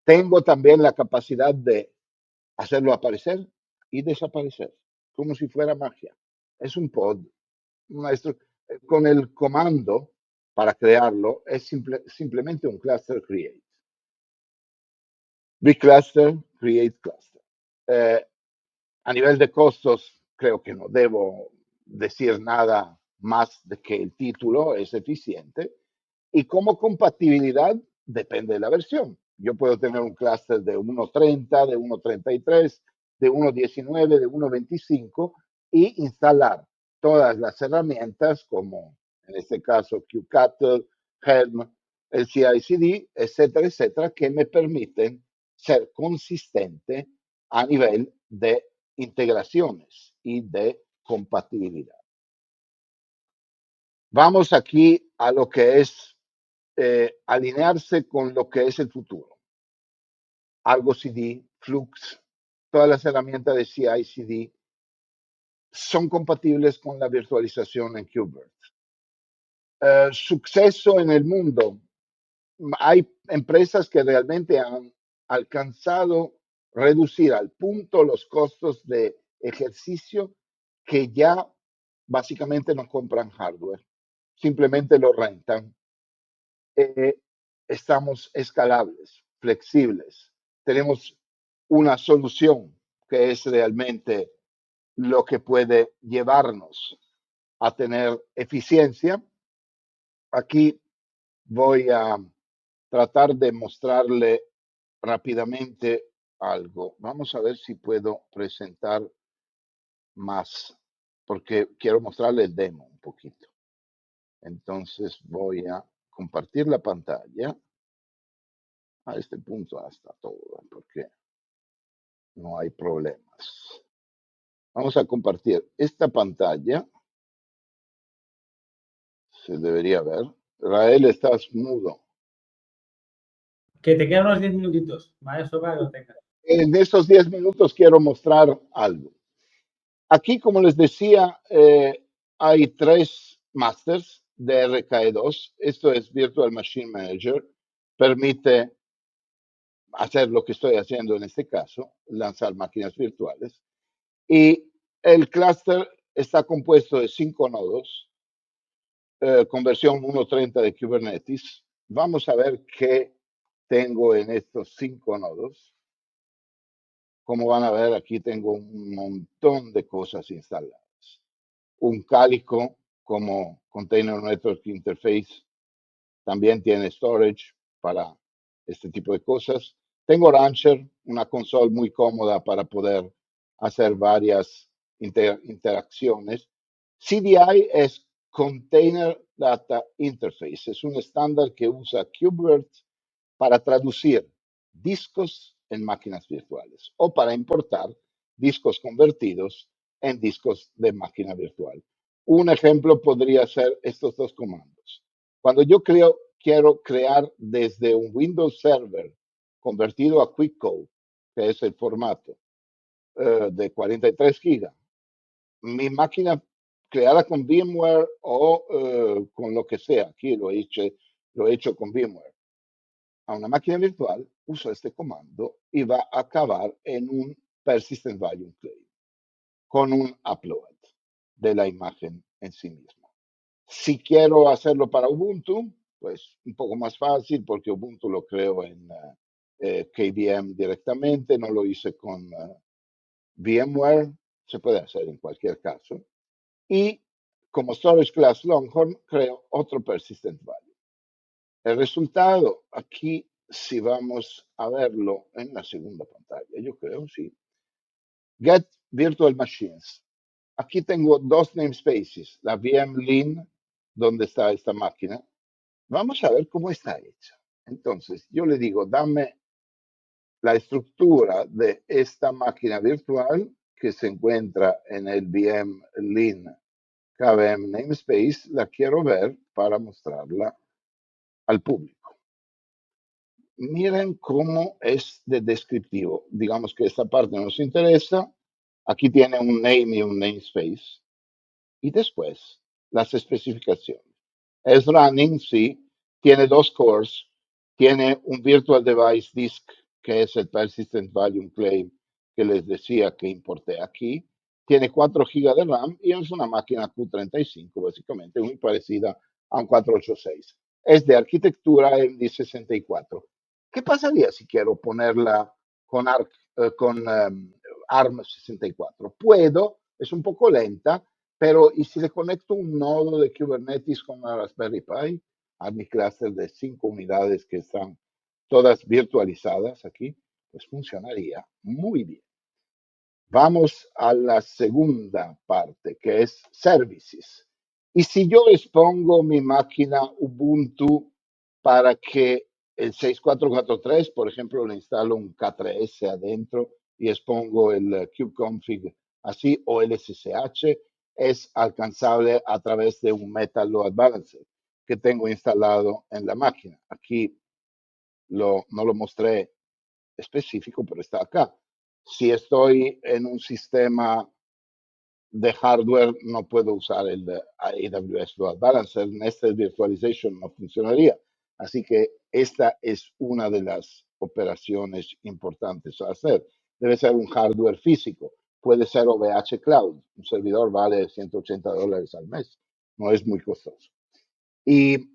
Tengo también la capacidad de hacerlo aparecer y desaparecer, como si fuera magia. Es un pod, maestro, con el comando para crearlo es simplemente un cluster create. vCluster, create cluster. A nivel de costos, creo que no debo decir nada más de que el título es eficiente. Y como compatibilidad, depende de la versión. Yo puedo tener un clúster de 1.30, de 1.33, de 1.19, de 1.25 y instalar todas las herramientas como en este caso Kubectl, Helm, el CI/CD, etcétera, etcétera, que me permiten ser consistente a nivel de integraciones y de compatibilidad. Vamos aquí a lo que es alinearse con lo que es el futuro. Argo CD, Flux, todas las herramientas de CI/CD son compatibles con la virtualización en KubeVirt. Suceso en el mundo. Hay empresas que realmente han alcanzado reducir al punto los costos de ejercicio que ya básicamente no compran hardware, simplemente lo rentan. Estamos escalables, flexibles. Tenemos una solución que es realmente lo que puede llevarnos a tener eficiencia. Aquí voy a tratar de mostrarle rápidamente algo. Vamos a ver si puedo presentar más, porque quiero mostrarle el demo un poquito. Entonces voy a compartir la pantalla. A este punto hasta todo, porque no hay problemas. Vamos a compartir esta pantalla. Se debería ver. Rael, estás mudo. Que te quedan unos 10 minutitos, ¿vale? Eso para que lo tengas. En estos 10 minutos quiero mostrar algo. Aquí, como les decía, hay 3 masters de RKE2. Esto es Virtual Machine Manager. Permite hacer lo que estoy haciendo en este caso, lanzar máquinas virtuales. Y el clúster está compuesto de 5 nodos con versión 1.30 de Kubernetes. Vamos a ver qué tengo en estos 5 nodos. Como van a ver, aquí tengo un montón de cosas instaladas. Un Calico como Container Network Interface también tiene storage para este tipo de cosas. Tengo Rancher, una consola muy cómoda para poder hacer varias interacciones. CDI es Container Data Interface. Es un estándar que usa KubeVirt para traducir discos en máquinas virtuales o para importar discos convertidos en discos de máquina virtual. Un ejemplo podría ser estos dos comandos. Cuando yo quiero crear desde un Windows Server convertido a QuickCode, que es el formato de 43 gigas, mi máquina creada con VMware o con lo que sea, aquí lo he hecho con VMware, a una máquina virtual, uso este comando y va a acabar en un Persistent Volume Claim con un upload de la imagen en sí misma. Si quiero hacerlo para Ubuntu, pues un poco más fácil porque Ubuntu lo creo en KVM directamente, no lo hice con VMware, se puede hacer en cualquier caso. Y como Storage Class Longhorn, creo otro Persistent Value. El resultado, aquí, si vamos a verlo en la segunda pantalla, yo creo, sí. Get Virtual Machines. Aquí tengo dos namespaces, la VM-LIN, donde está esta máquina. Vamos a ver cómo está hecha. Entonces, yo le digo, dame la estructura de esta máquina virtual que se encuentra en el VM-LIN KVM namespace, la quiero ver para mostrarla al público. Miren cómo es de descriptivo. Digamos que esta parte nos interesa. Aquí tiene un name y un namespace. Y después, las especificaciones. Es running, sí. Tiene dos cores. Tiene un Virtual Device Disk, que es el Persistent Volume Claim que les decía que importé aquí. Tiene 4 GB de RAM y es una máquina Q35, básicamente, muy parecida a un 486. Es de arquitectura MD64. ¿Qué pasaría si quiero ponerla con, ARM64? Puedo, es un poco lenta, pero ¿y si le conecto un nodo de Kubernetes con una Raspberry Pi a mi cluster de 5 unidades que están todas virtualizadas aquí? Pues funcionaría muy bien. Vamos a la segunda parte, que es services. Y si yo expongo mi máquina Ubuntu para que el 6443, por ejemplo, le instalo un K3S adentro y expongo el kubeconfig así o el SSH, es alcanzable a través de un Metal Load Balancer que tengo instalado en la máquina. Aquí no lo mostré específico, pero está acá. Si estoy en un sistema de hardware, no puedo usar el de AWS Load Balancer. Nested Virtualization no funcionaría. Así que esta es una de las operaciones importantes a hacer. Debe ser un hardware físico. Puede ser OVH Cloud. Un servidor vale $180 al mes. No es muy costoso. Y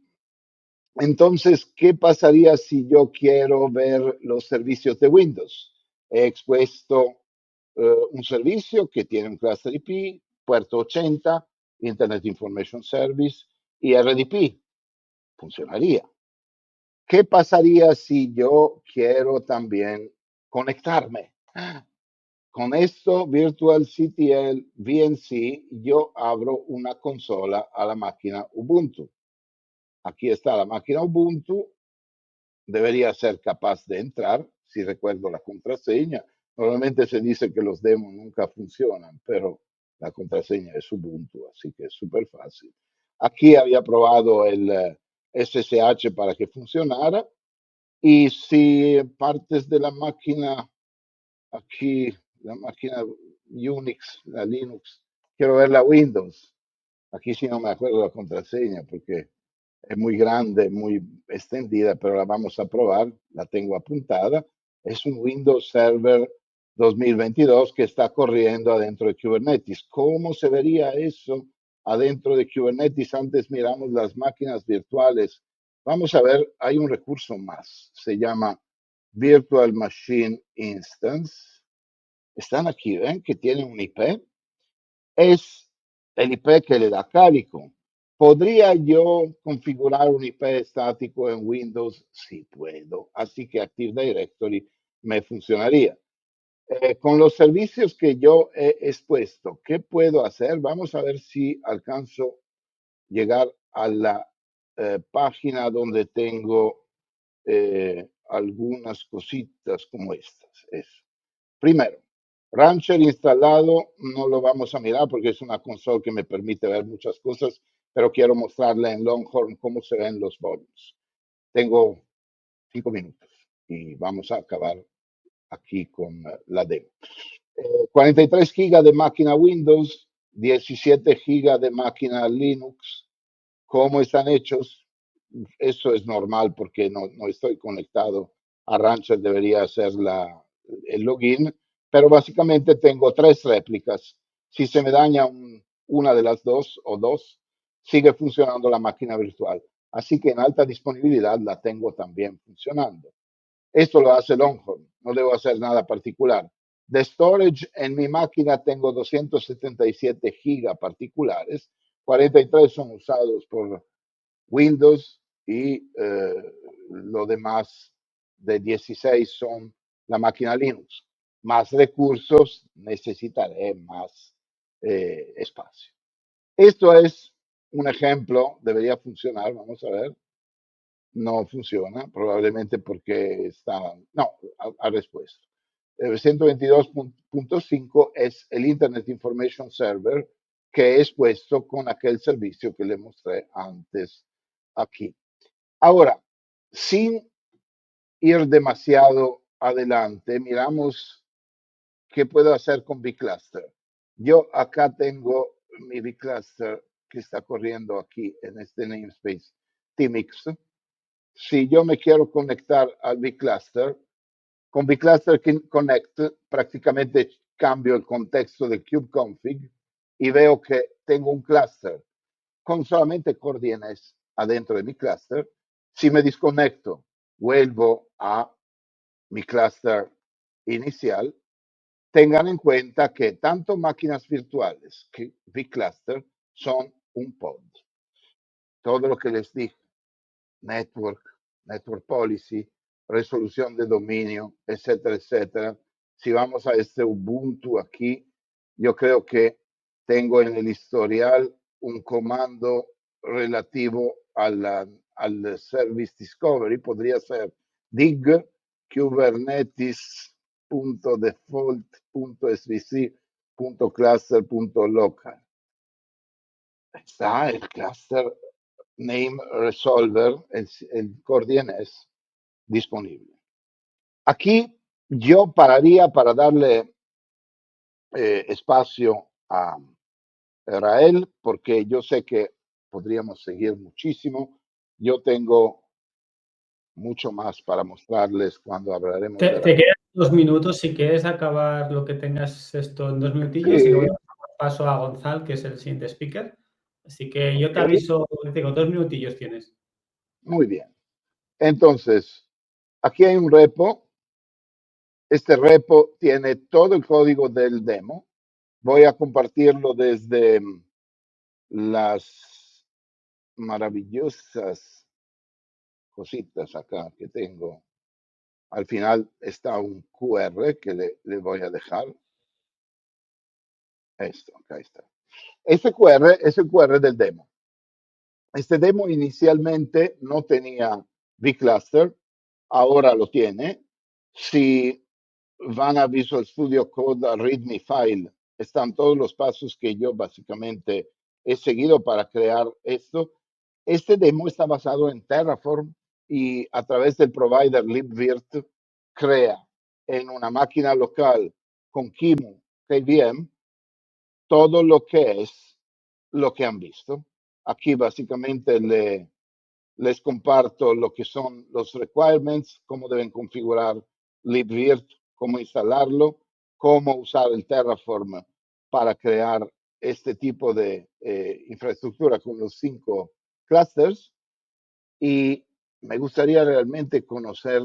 entonces, ¿qué pasaría si yo quiero ver los servicios de Windows? He expuesto un servicio que tiene un cluster IP, puerto 80, Internet Information Service y RDP. Funcionaría. ¿Qué pasaría si yo quiero también conectarme? Con esto, virtualctl VNC, yo abro una consola a la máquina Ubuntu. Aquí está la máquina Ubuntu. Debería ser capaz de entrar, si recuerdo la contraseña. Normalmente se dice que los demos nunca funcionan, pero la contraseña es Ubuntu, así que es súper fácil. Aquí había probado el SSH para que funcionara y si partes de la máquina, aquí, la máquina Unix, la Linux, quiero ver la Windows. Aquí sí no me acuerdo la contraseña porque es muy grande, muy extendida, pero la vamos a probar, la tengo apuntada. Es un Windows Server 2022 que está corriendo adentro de Kubernetes. ¿Cómo se vería eso adentro de Kubernetes? Antes miramos las máquinas virtuales. Vamos a ver, hay un recurso más, se llama Virtual Machine Instance. Están aquí, ¿ven? Que tiene un IP. Es el IP que le da Calico. ¿Podría yo configurar un IP estático en Windows? Sí puedo. Así que Active Directory me funcionaría. Con los servicios que yo he expuesto, ¿qué puedo hacer? Vamos a ver si alcanzo a llegar a la página donde tengo algunas cositas como estas. Primero, Rancher instalado no lo vamos a mirar porque es una consola que me permite ver muchas cosas, pero quiero mostrarle en Longhorn cómo se ven los volumes. Tengo 5 minutos y vamos a acabar aquí con la demo. 43 GB de máquina Windows, 17 GB de máquina Linux. ¿Cómo están hechos? Eso es normal porque no estoy conectado a Rancher, debería hacer el login, pero básicamente tengo 3 réplicas. Si se me daña una de las dos o dos, sigue funcionando la máquina virtual. Así que en alta disponibilidad la tengo también funcionando. Esto lo hace Longhorn, no debo hacer nada particular. De storage en mi máquina tengo 277 gigas particulares, 43 son usados por Windows y lo demás de 16 son la máquina Linux. Más recursos, necesitaré más espacio. Esto es un ejemplo, debería funcionar, vamos a ver. No funciona, probablemente porque está, no, a respuesta. 122.5 es el Internet Information Server que es puesto con aquel servicio que le mostré antes aquí. Ahora, sin ir demasiado adelante, miramos qué puedo hacer con vCluster. Yo acá tengo mi vCluster que está corriendo aquí en este namespace Tmix. Si yo me quiero conectar al vCluster, con vCluster Connect prácticamente cambio el contexto de kubeconfig y veo que tengo un cluster con solamente core DNS adentro de mi cluster. Si me desconecto, vuelvo a mi cluster inicial. Tengan en cuenta que tanto máquinas virtuales que vCluster son un pod. Todo lo que les dije, network policy, resolución de dominio, etcétera, etcétera. Si vamos a este Ubuntu aquí, yo creo que tengo en el historial un comando relativo al Service Discovery, podría ser dig kubernetes.default.svc.cluster.local. Está el cluster name resolver, el core DNS disponible. Aquí yo pararía para darle espacio a Rael, porque yo sé que podríamos seguir muchísimo. Yo tengo mucho más para mostrarles cuando hablaremos de Te la... quedan 2 minutos si quieres acabar lo que tengas esto en 2 minutillos y Sí, luego paso a Gonzalo, que es el siguiente speaker. Así que yo te ok, aviso, digo, 2 minutillos tienes. muy bien. Entonces, aquí hay un repo. Este repo tiene todo el código del demo. Voy a compartirlo desde las maravillosas cositas acá que tengo. Al final está un QR que le voy a dejar. Esto, acá está. Este QR es el QR del demo. Este demo inicialmente no tenía vCluster, ahora lo tiene. Si van a Visual Studio Code, a README file, están todos los pasos que yo básicamente he seguido para crear esto. Este demo está basado en Terraform y a través del provider libvirt crea en una máquina local con QEMU, KVM, todo lo que es lo que han visto. Aquí básicamente les comparto lo que son los requirements, cómo deben configurar libvirt, cómo instalarlo, cómo usar el Terraform para crear este tipo de infraestructura con los 5 clusters. Y me gustaría realmente conocer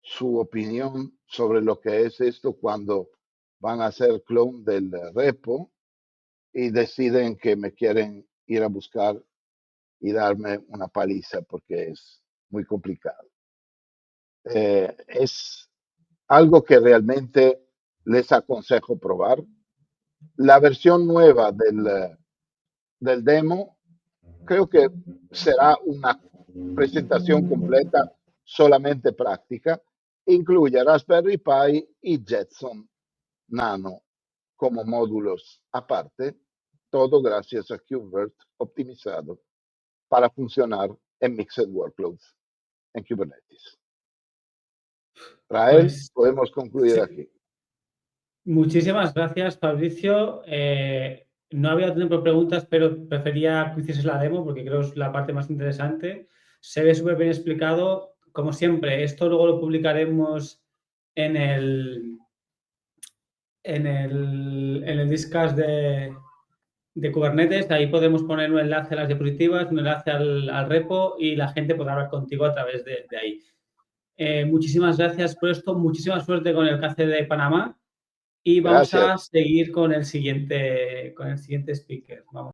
su opinión sobre lo que es esto cuando van a hacer clone del repo y deciden que me quieren ir a buscar y darme una paliza porque es muy complicado. Es algo que realmente les aconsejo probar. La versión nueva del demo creo que será una presentación completa solamente práctica, incluye Raspberry Pi y Jetson Nano como módulos aparte, todo gracias a KubeVirt optimizado para funcionar en Mixed Workloads en Kubernetes. Rael, Pues, podemos concluir sí. aquí. Muchísimas gracias, Fabricio. No había tiempo preguntas, pero prefería que hicieses la demo porque creo que es la parte más interesante. Se ve súper bien explicado. Como siempre, esto luego lo publicaremos en el Discast de Kubernetes. Ahí podemos poner un enlace a las diapositivas, un enlace al repo y la gente podrá hablar contigo a través de ahí. Muchísimas gracias por esto. Muchísima suerte con el CACE de Panamá. Y vamos Gracias. a seguir con el siguiente speaker. Vamos.